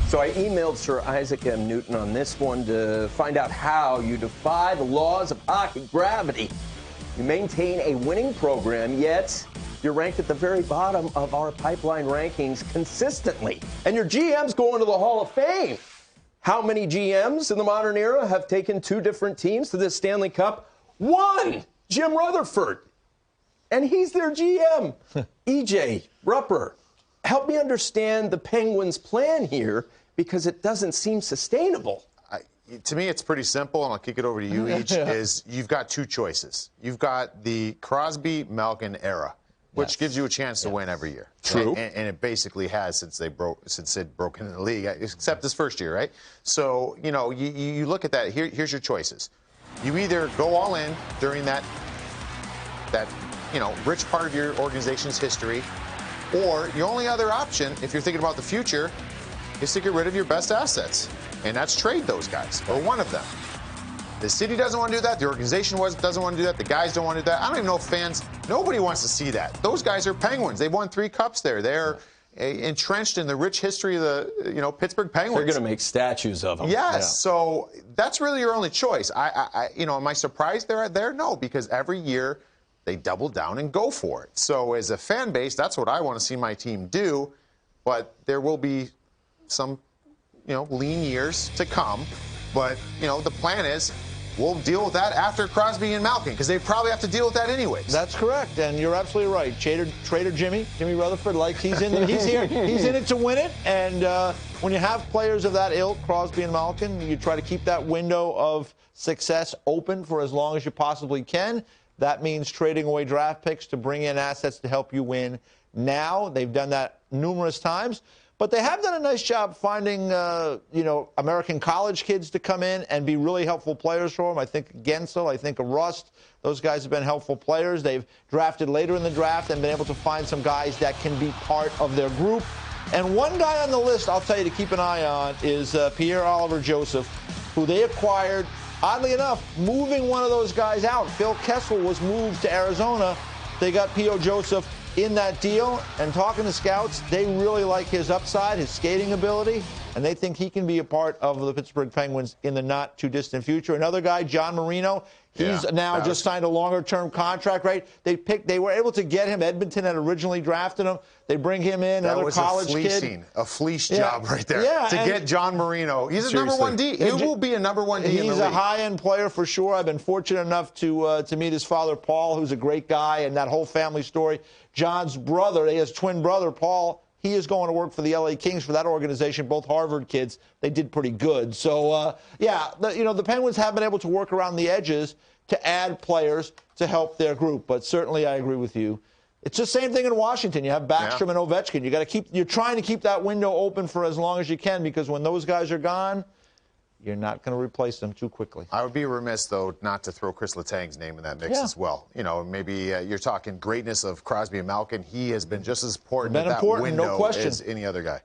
So I emailed Sir Isaac M. Newton on this one to find out how you defy the laws of hockey gravity. You maintain a winning program, yet you're ranked at the very bottom of our pipeline rankings consistently. And your GM's going to the Hall of Fame. How many GMs in the modern era have taken two different teams to this Stanley Cup? One! Jim Rutherford. And he's their GM. EJ Rupper. Help me understand the Penguins' plan here, because it doesn't seem sustainable. To me, it's pretty simple, and I'll kick it over to you each, is you've got two choices. You've got the Crosby-Malkin era, which gives you a chance to win every year. True. And it basically has since Sid broke into the league, except this first year, right? So, you look at that. Here's your choices. You either go all in during that rich part of your organization's history, or your only other option, if you're thinking about the future, is to get rid of your best assets. And that's trade those guys, or one of them. The city doesn't want to do that. The organization doesn't want to do that. The guys don't want to do that. I don't even know if fans, nobody wants to see that. Those guys are Penguins. They've won 3 cups there. They're entrenched in the rich history of the Pittsburgh Penguins. They're going to make statues of them. Yes, so that's really your only choice. Am I surprised they're there? No, because every year they double down and go for it. So as a fan base, that's what I want to see my team do. But there will be some, lean years to come. But, the plan is we'll deal with that after Crosby and Malkin, because they probably have to deal with that anyways. That's correct, and you're absolutely right. Trader Jimmy Rutherford, he's here. He's in it to win it. And when you have players of that ilk, Crosby and Malkin, you try to keep that window of success open for as long as you possibly can. That means trading away draft picks to bring in assets to help you win now. They've done that numerous times. But they have done a nice job finding, American college kids to come in and be really helpful players for them. I think Gensel, I think Rust, those guys have been helpful players. They've drafted later in the draft and been able to find some guys that can be part of their group. And one guy on the list, I'll tell you, to keep an eye on is Pierre-Olivier Joseph, who they acquired, oddly enough, moving one of those guys out. Phil Kessel was moved to Arizona. They got P.O. Joseph in that deal, and talking to scouts, they really like his upside, his skating ability, and they think he can be a part of the Pittsburgh Penguins in the not-too-distant future. Another guy, John Marino, he's now just signed a longer-term contract, right? They were able to get him. Edmonton had originally drafted him. They bring him in, another college kid. A fleece job right there. To get John Marino. He's a number 1 D. He will be a number 1 D in the league. He's a high-end player for sure. I've been fortunate enough to meet his father, Paul, who's a great guy, and that whole family story. John's brother, his twin brother, Paul, he is going to work for the L.A. Kings for that organization, both Harvard kids. They did pretty good. So, the Penguins have been able to work around the edges to add players to help their group. But certainly I agree with you. It's the same thing in Washington. You have Backstrom and Ovechkin. You're trying to keep that window open for as long as you can, because when those guys are gone, you're not going to replace them too quickly. I would be remiss, though, not to throw Chris Letang's name in that mix as well. Maybe you're talking greatness of Crosby and Malkin. He has been just as important in that window as any other guy.